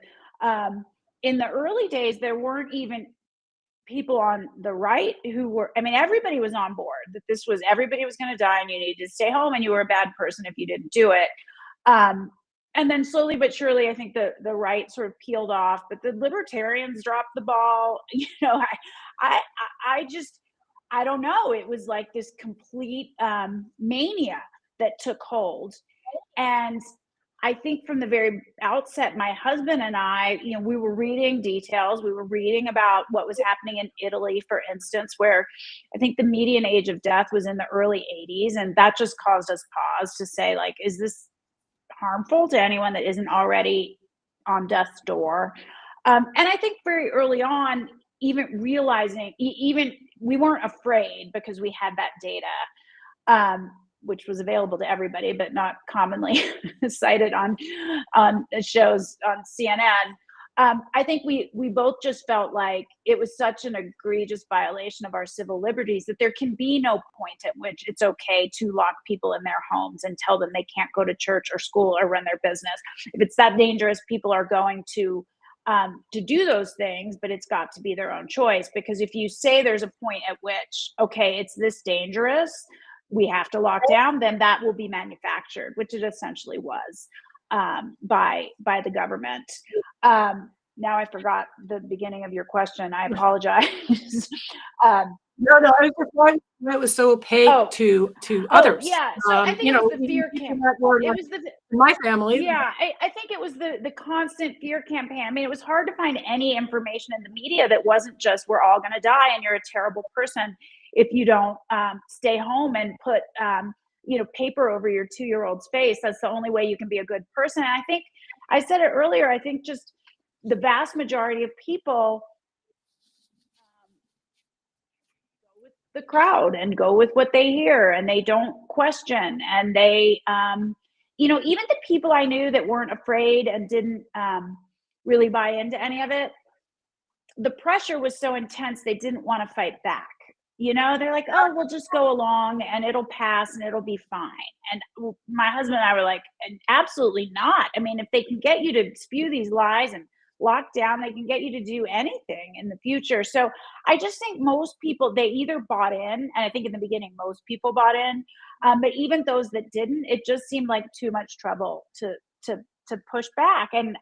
In the early days, there weren't even people on the right who were, everybody was on board that everybody was going to die and you needed to stay home and you were a bad person if you didn't do it. And then slowly but surely, I think the right sort of peeled off, but the libertarians dropped the ball. I don't know. It was like this complete mania that took hold. And I think from the very outset, my husband and I, we were reading details. We were reading about what was happening in Italy, for instance, where I think the median age of death was in the early 80s. And that just caused us pause to say, like, is this harmful to anyone that isn't already on death's door? And I think very early on, even realizing, we weren't afraid because we had that data. which was available to everybody, but not commonly cited on shows on CNN. I think we both just felt like it was such an egregious violation of our civil liberties that there can be no point at which it's okay to lock people in their homes and tell them they can't go to church or school or run their business. If it's that dangerous, people are going to do those things, but it's got to be their own choice. Because if you say there's a point at which, okay, it's this dangerous, we have to lock down, then that will be manufactured, which it essentially was by the government. Now I forgot the beginning of your question. I apologize. No, I was just wondering why it was so opaque to others. Yeah. So I think it was the fear campaign. It was my family. Yeah, I think it was the constant fear campaign. I mean, it was hard to find any information in the media that wasn't just we're all going to die and you're a terrible person if you don't stay home and put paper over your 2-year-old's face. That's the only way you can be a good person. And I think I said it earlier. I think just the vast majority of people go with the crowd and go with what they hear, and they don't question, and they even the people I knew that weren't afraid and didn't really buy into any of it, the pressure was so intense they didn't want to fight back. They're like, oh, we'll just go along and it'll pass and it'll be fine. And my husband and I were like, absolutely not. I mean, if they can get you to spew these lies and lock down, they can get you to do anything in the future. So I just think most people, they either bought in, and I think in the beginning most people bought in, but even those that didn't, it just seemed like too much trouble to push back. And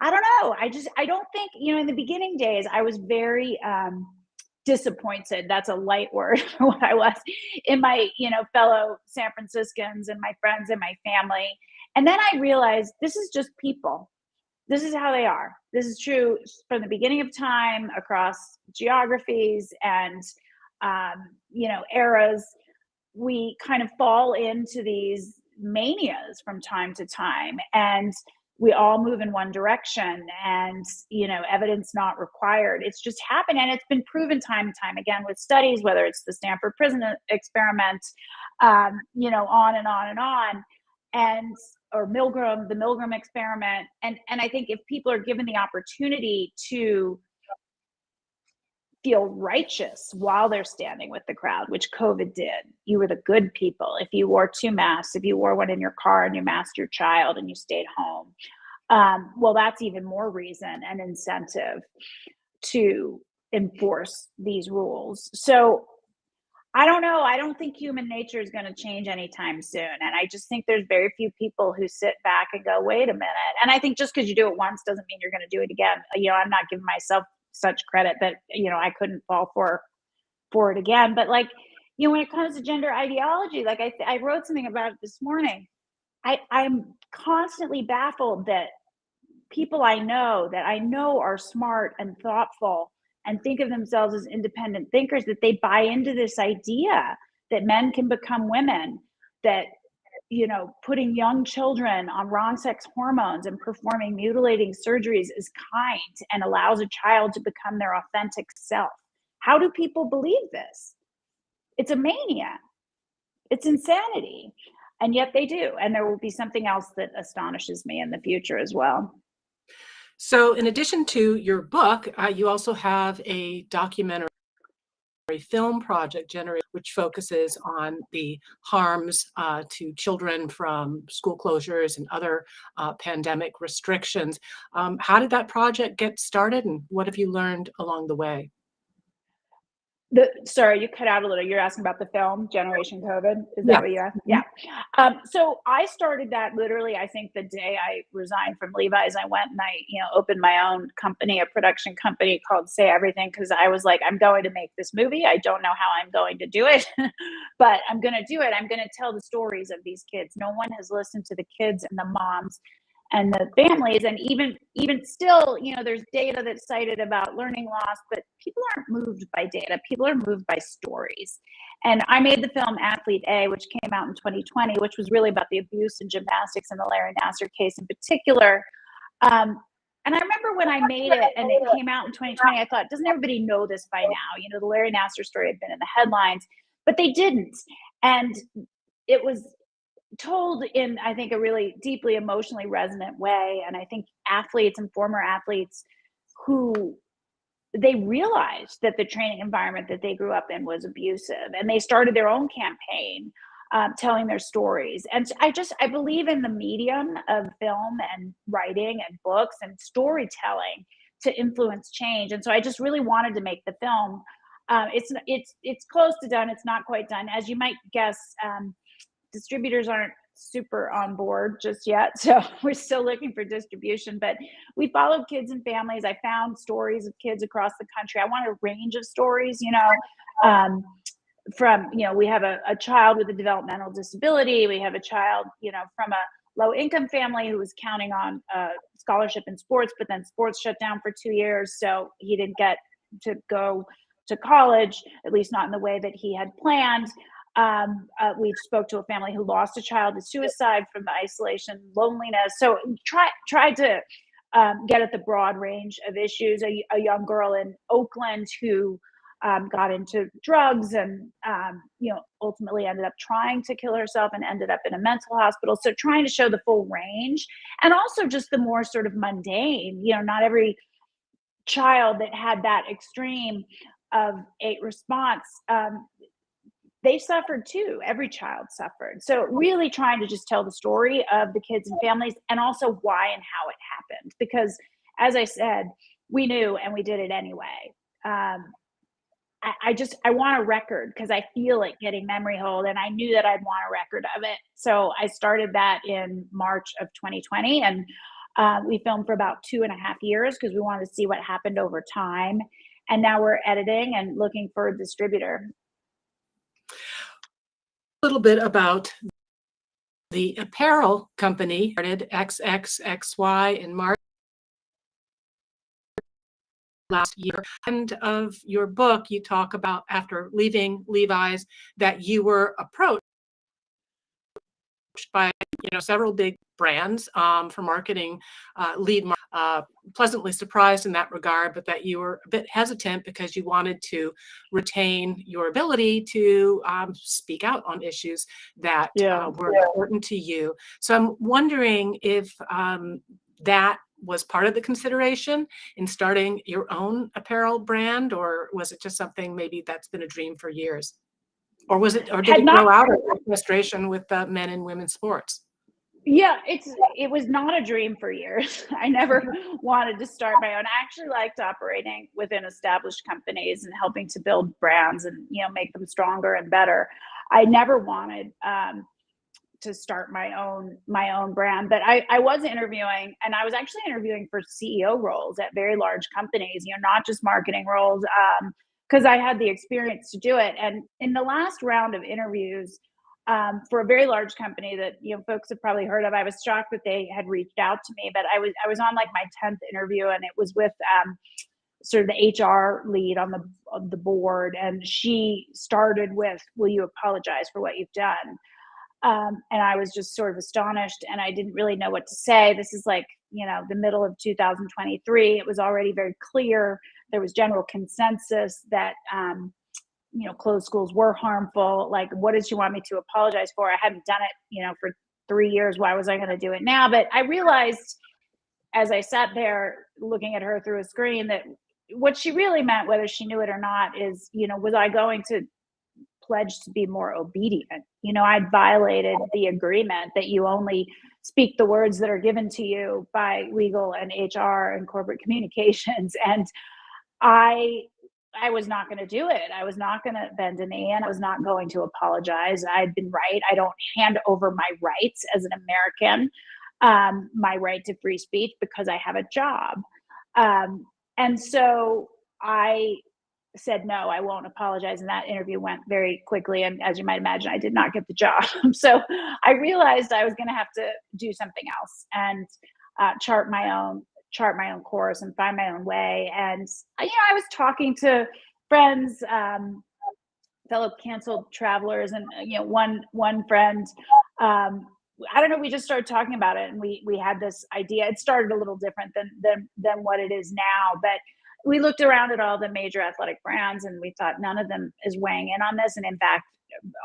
I don't know. I don't think, in the beginning days, I was very disappointed. That's a light word for what I was in my, fellow San Franciscans and my friends and my family. And then I realized this is just people. This is how they are. This is true from the beginning of time across geographies and, eras. We kind of fall into these manias from time to time, and we all move in one direction, and evidence not required. It's just happened, and it's been proven time and time again with studies, whether it's the Stanford prison experiment, on and on and on, or the Milgram experiment. And I think if people are given the opportunity to feel righteous while they're standing with the crowd, which COVID did. You were the good people. If you wore 2 masks, if you wore one in your car and you masked your child and you stayed home, well, that's even more reason and incentive to enforce these rules. So I don't know. I don't think human nature is going to change anytime soon. And I just think there's very few people who sit back and go, wait a minute. And I think just because you do it once doesn't mean you're going to do it again. I'm not giving myself such credit that I couldn't fall for it again. But when it comes to gender ideology, I wrote something about it this morning. I'm constantly baffled that people I know are smart and thoughtful and think of themselves as independent thinkers, that they buy into this idea that men can become women, that putting young children on wrong sex hormones and performing mutilating surgeries is kind and allows a child to become their authentic self. How do people believe this? It's a mania. It's insanity. And yet they do. And there will be something else that astonishes me in the future as well. So in addition to your book, you also have a documentary film project, which focuses on the harms to children from school closures and other pandemic restrictions. How did that project get started, and what have you learned along the way? Sorry, you cut out a little. You're asking about the film Generation COVID? Is that what you're asking? Yeah. So I started that literally, I think the day I resigned from Levi's. I went and I, opened my own company, a production company called Say Everything, because I was like, I'm going to make this movie. I don't know how I'm going to do it, but I'm going to do it. I'm going to tell the stories of these kids. No one has listened to the kids and the moms and the families. And even still, there's data that's cited about learning loss, but people aren't moved by data. People are moved by stories. And I made the film Athlete A, which came out in 2020, which was really about the abuse in gymnastics and the Larry Nassar case in particular. And I remember when I made it and it came out in 2020, I thought, doesn't everybody know this by now? The Larry Nassar story had been in the headlines, but they didn't. And it was told in, I think, a really deeply emotionally resonant way. And I think athletes and former athletes who they realized that the training environment that they grew up in was abusive, and they started their own campaign, telling their stories. And I believe in the medium of film and writing and books and storytelling to influence change. And so I just really wanted to make the film. It's close to done. It's not quite done, as you might guess. Distributors aren't super on board just yet, so we're still looking for distribution. But we followed kids and families. I found stories of kids across the country. I want a range of stories, from, we have a child with a developmental disability. We have a child, from a low income family who was counting on a scholarship in sports, but then sports shut down for 2 years, so he didn't get to go to college, at least not in the way that he had planned. We spoke to a family who lost a child to suicide from the isolation, loneliness. So tried to get at the broad range of issues. A young girl in Oakland who got into drugs and ultimately ended up trying to kill herself and ended up in a mental hospital. So trying to show the full range, and also just the more sort of mundane. Not every child that had that extreme of a response, they suffered too. Every child suffered. So really trying to just tell the story of the kids and families, and also why and how it happened. Because, as I said, we knew and we did it anyway. I want a record, because I feel it getting memory hold, and I knew that I'd want a record of it. So I started that in March of 2020, and we filmed for about 2.5 years because we wanted to see what happened over time. And now we're editing and looking for a distributor. A little bit about the apparel company started XXY in March last year. And of your book, you talk about, after leaving Levi's, that you were approached by several big brands for marketing, pleasantly surprised in that regard, but that you were a bit hesitant because you wanted to retain your ability to speak out on issues that were important to you. So I'm wondering if that was part of the consideration in starting your own apparel brand, or was it just something maybe that's been a dream for years? Or did it grow out of frustration with men and women's sports? Yeah, it was not a dream for years. I never wanted to start my own. I actually liked operating within established companies and helping to build brands and make them stronger and better. I never wanted to start my own brand, but I was interviewing, and I was actually interviewing for CEO roles at very large companies. Not just marketing roles, because I had the experience to do it. And in the last round of interviews, for a very large company that folks have probably heard of, I was shocked that they had reached out to me. But I was on like my 10th interview, and it was with sort of the HR lead on the board, and she started with, "Will you apologize for what you've done?" And I was just sort of astonished, and I didn't really know what to say. This is like the middle of 2023. It was already very clear. There was general consensus that closed schools were harmful. Like, what did she want me to apologize for? I hadn't done it, for 3 years. Why was I going to do it now? But I realized, as I sat there looking at her through a screen, that what she really meant, whether she knew it or not, is, was I going to pledge to be more obedient? I'd violated the agreement that you only speak the words that are given to you by legal and HR and corporate communications. And I was not going to do it. I was not going to bend a knee, and I was not going to apologize. I'd been right. I don't hand over my rights as an American, my right to free speech, because I have a job. And so I said, no, I won't apologize. And that interview went very quickly. And as you might imagine, I did not get the job. So I realized I was going to have to do something else and chart my own course and find my own way. And I was talking to friends, fellow canceled travelers, and one friend, I don't know, we just started talking about it, and we had this idea. It started a little different than what it is now, but we looked around at all the major athletic brands, and we thought none of them is weighing in on this. And in fact,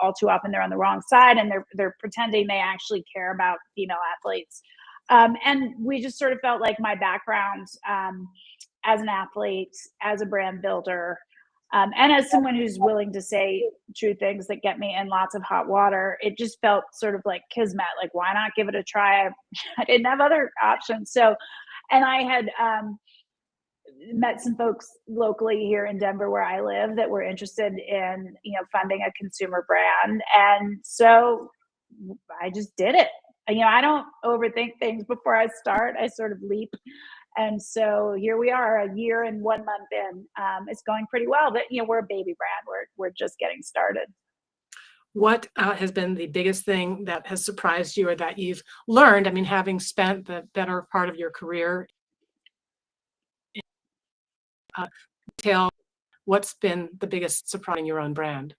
all too often they're on the wrong side, and they're pretending they actually care about female athletes. And we just sort of felt like my background as an athlete, as a brand builder, and as someone who's willing to say true things that get me in lots of hot water, it just felt sort of like kismet. Like, why not give it a try? I didn't have other options. So, and I had met some folks locally here in Denver where I live that were interested in, funding a consumer brand. And so I just did it. I don't overthink things before I start. I sort of leap. And so here we are, a year and 1 month in. It's going pretty well, but we're a baby brand. We're just getting started. What has been the biggest thing that has surprised you or that you've learned? I mean, having spent the better part of your career, tell what's been the biggest surprise in your own brand?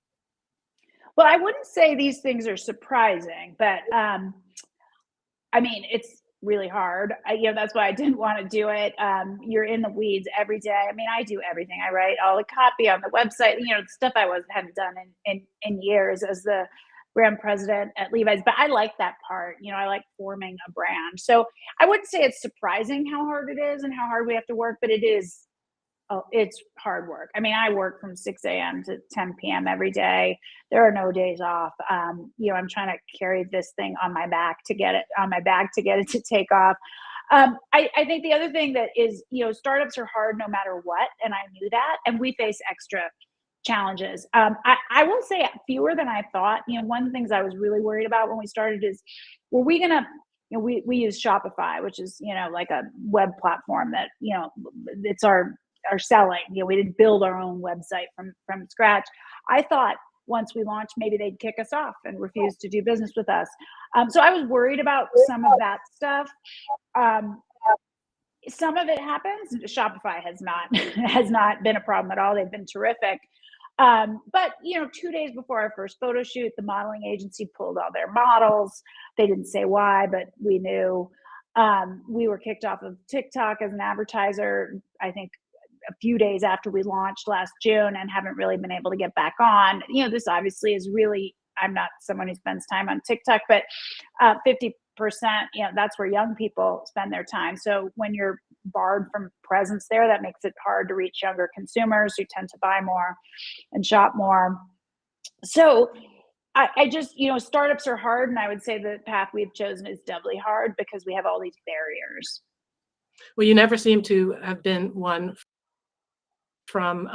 Well, I wouldn't say these things are surprising, but I mean, it's really hard. That's why I didn't want to do it. You're in the weeds every day. I mean, I do everything. I write all the copy on the website, stuff I hadn't done in years as the brand president at Levi's, but I like that part. I like forming a brand. So I wouldn't say it's surprising how hard it is and how hard we have to work, but it is. Oh, it's hard work. I mean, I work from 6 a.m. to 10 p.m. every day. There are no days off. I'm trying to carry this thing on my back to get it on my back to get it to take off. I think the other thing that is, startups are hard no matter what. And I knew that. And we face extra challenges. I will say fewer than I thought. One of the things I was really worried about when we started is, were we going to, we use Shopify, which is, like a web platform that, it's our selling. We didn't build our own website from scratch. I thought once we launched, maybe they'd kick us off and refuse to do business with us. So I was worried about some of that stuff. Some of it happens. Shopify has not been a problem at all. They've been terrific. But 2 days before our first photo shoot, the modeling agency pulled all their models. They didn't say why, but we knew. We were kicked off of TikTok as an advertiser, I think, a few days after we launched last June, and haven't really been able to get back on. This obviously is really, I'm not someone who spends time on TikTok, but 50%, that's where young people spend their time. So when you're barred from presence there, that makes it hard to reach younger consumers who tend to buy more and shop more. So I just, startups are hard. And I would say the path we've chosen is doubly hard because we have all these barriers. Well, you never seem to have been one from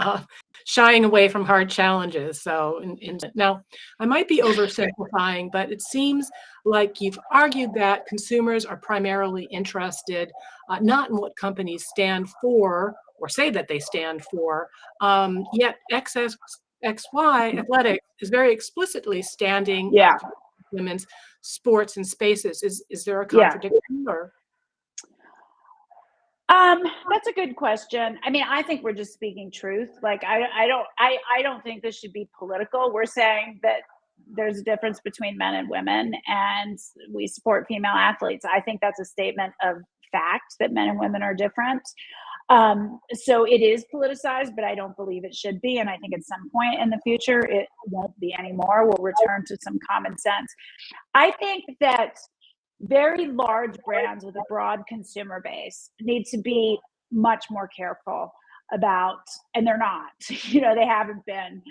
shying away from hard challenges. So now, I might be oversimplifying, but it seems like you've argued that consumers are primarily interested not in what companies stand for or say that they stand for, yet XXY Athletics is very explicitly standing up for women's sports and spaces. Is there a contradiction or? That's a good question. I mean, I think we're just speaking truth. Like, I don't think this should be political. We're saying that there's a difference between men and women, and we support female athletes. I think that's a statement of fact that men and women are different. So it is politicized, but I don't believe it should be. And I think at some point in the future, it won't be anymore. We'll return to some common sense. I think that very large brands with a broad consumer base need to be much more careful about, and they're not, they haven't been.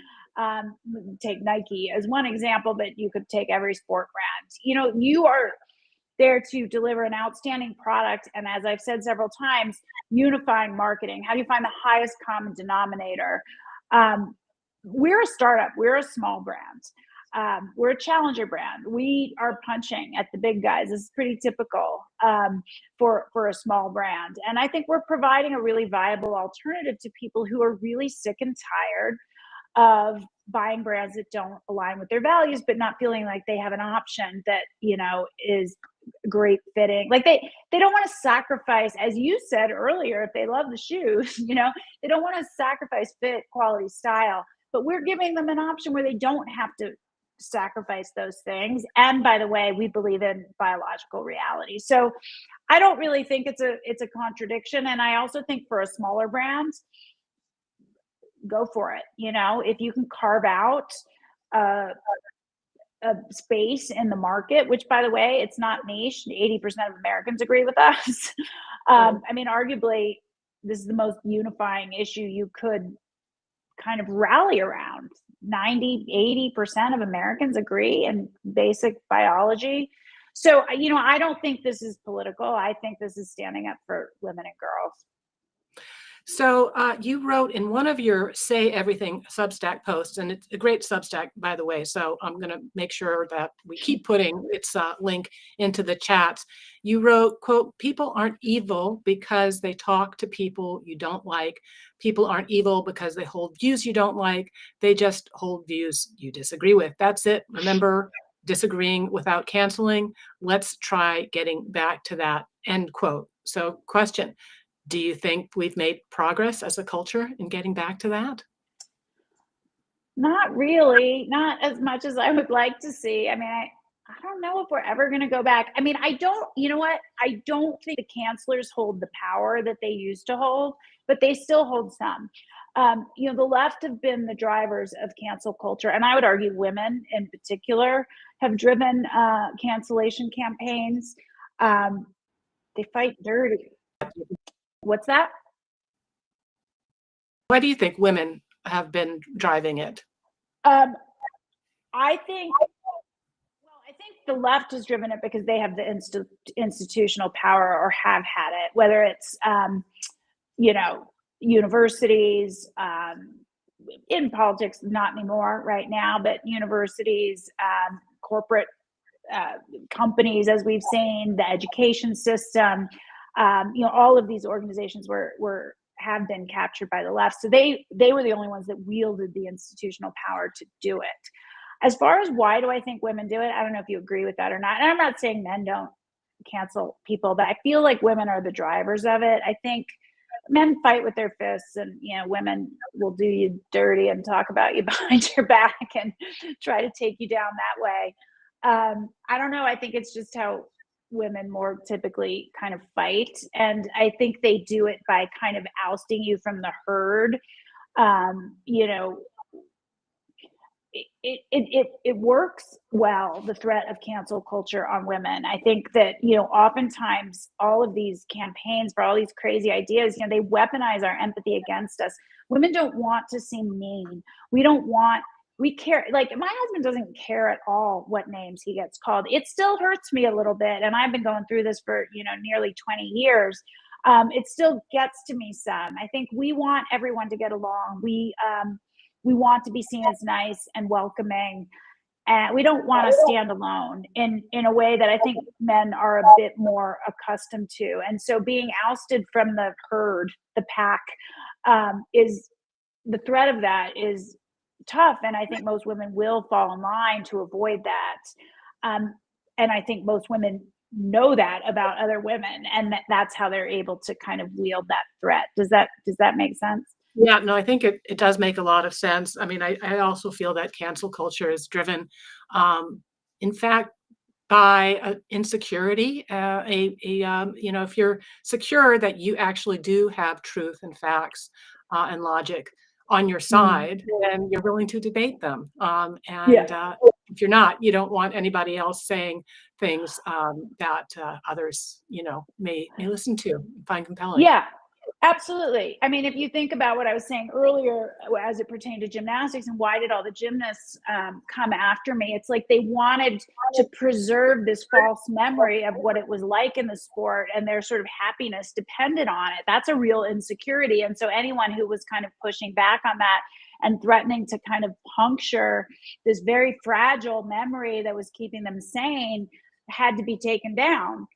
Take Nike as one example, but you could take every sport brand. You are there to deliver an outstanding product. And as I've said several times, unifying marketing. How do you find the highest common denominator? We're a startup. We're a small brand. We're a challenger brand. We are punching at the big guys. This is pretty typical for a small brand. And I think we're providing a really viable alternative to people who are really sick and tired of buying brands that don't align with their values, but not feeling like they have an option that, is great fitting. Like they don't want to sacrifice, as you said earlier, if they love the shoes, they don't want to sacrifice fit, quality, style, but we're giving them an option where they don't have to sacrifice those things. And by the way, we believe in biological reality. So I don't really think it's a contradiction. And I also think for a smaller brand, go for it. If you can carve out a space in the market, which, by the way, it's not niche. 80% of Americans agree with us. I mean, arguably, this is the most unifying issue you could kind of rally around. 80% of Americans agree in basic biology. So, I don't think this is political. I think this is standing up for women and girls. So you wrote in one of your Say Everything Substack posts, and it's a great Substack, by the way. So I'm going to make sure that we keep putting its link into the chats. You wrote, quote, "People aren't evil because they talk to people you don't like. People aren't evil because they hold views you don't like. They just hold views you disagree with. That's it. Remember, disagreeing without canceling. Let's try getting back to that," end quote. So question. Do you think we've made progress as a culture in getting back to that? Not really, not as much as I would like to see. I mean, I don't know if we're ever going to go back. I mean, I don't, you know what? I don't think the cancelers hold the power that they used to hold, but they still hold some. The left have been the drivers of cancel culture, and I would argue women in particular have driven cancellation campaigns. Um, they fight dirty. What's that? Why do you think women have been driving it? Um, I think I think the left has driven it because they have the institutional power, or have had it, whether it's, you know, universities, in politics, not anymore right now, but universities, corporate companies, as we've seen, the education system, all of these organizations have been captured by the left. So they were the only ones that wielded the institutional power to do it. As far as why do I think women do it, I don't know if you agree with that or not. And I'm not saying men don't cancel people, but I feel like women are the drivers of it. I think men fight with their fists, and women will do you dirty and talk about you behind your back and try to take you down that way. I don't know. I think it's just how women more typically kind of fight, and I think they do it by kind of ousting you from the herd. Um, you know, it works well, the threat of cancel culture on women. I think that oftentimes all of these campaigns for all these crazy ideas, they weaponize our empathy against us. Women don't want to seem mean. We care, like my husband doesn't care at all what names he gets called. It still hurts me a little bit, and I've been going through this for nearly 20 years. It still gets to me some. I think we want everyone to get along. We want to be seen as nice and welcoming, and we don't want to stand alone in a way that I think men are a bit more accustomed to. And so being ousted from the herd, the pack, is the threat of that is tough, and I think most women will fall in line to avoid that. And I think most women know that about other women, and that's how they're able to kind of wield that threat. Does that make sense? Yeah, no, I think it does make a lot of sense. I mean, I also feel that cancel culture is driven, in fact, by insecurity. If you're secure that you actually do have truth and facts and logic on your Mm. side, then you're willing to debate them. Yeah. If you're not, you don't want anybody else saying things that others, may listen to and find compelling. Yeah, absolutely. I mean, if you think about what I was saying earlier as it pertained to gymnastics and why did all the gymnasts come after me, it's like they wanted to preserve this false memory of what it was like in the sport, and their sort of happiness depended on it. That's a real insecurity. And so anyone who was kind of pushing back on that and threatening to kind of puncture this very fragile memory that was keeping them sane had to be taken down.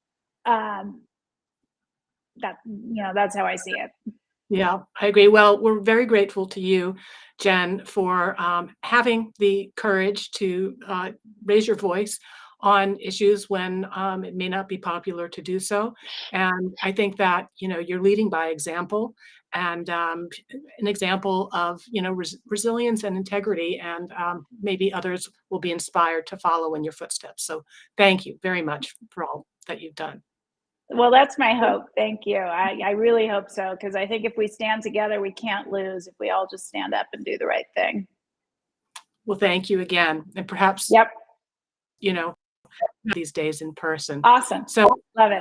Um, that's how I see it. Yeah, I agree. Well, we're very grateful to you, Jen, for having the courage to raise your voice on issues when it may not be popular to do so. And I think that, you're leading by example, and an example of, resilience and integrity, and maybe others will be inspired to follow in your footsteps. So thank you very much for all that you've done. Well, that's my hope. Thank you. I really hope so, because I think if we stand together, we can't lose if we all just stand up and do the right thing. Well, thank you again. And perhaps, Yep. These days in person. Awesome. So Love it.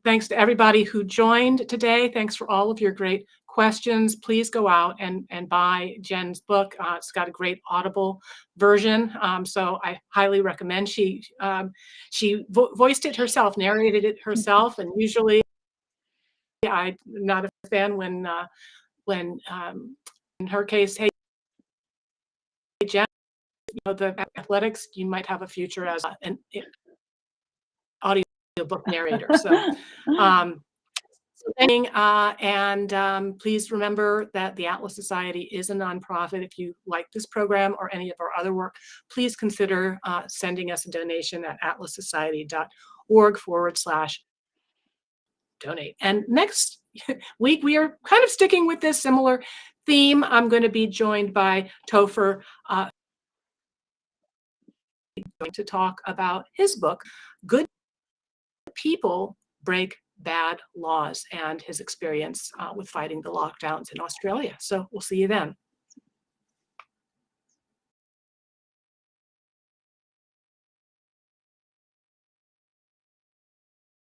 thanks to everybody who joined today. Thanks for all of your great questions. Please go out and buy Jen's book. It's got a great Audible version. So I highly recommend. She voiced it herself, narrated it herself. And usually I'm not a fan when in her case, hey, Jen, the athletics, you might have a future as an audiobook narrator. So, please remember that the Atlas Society is a nonprofit. If you like this program or any of our other work, please consider sending us a donation at atlassociety.org/donate. And next week, we are kind of sticking with this similar theme. I'm going to be joined by Topher to talk about his book, Good People Break Bad Laws, and his experience with fighting the lockdowns in Australia. So we'll see you then.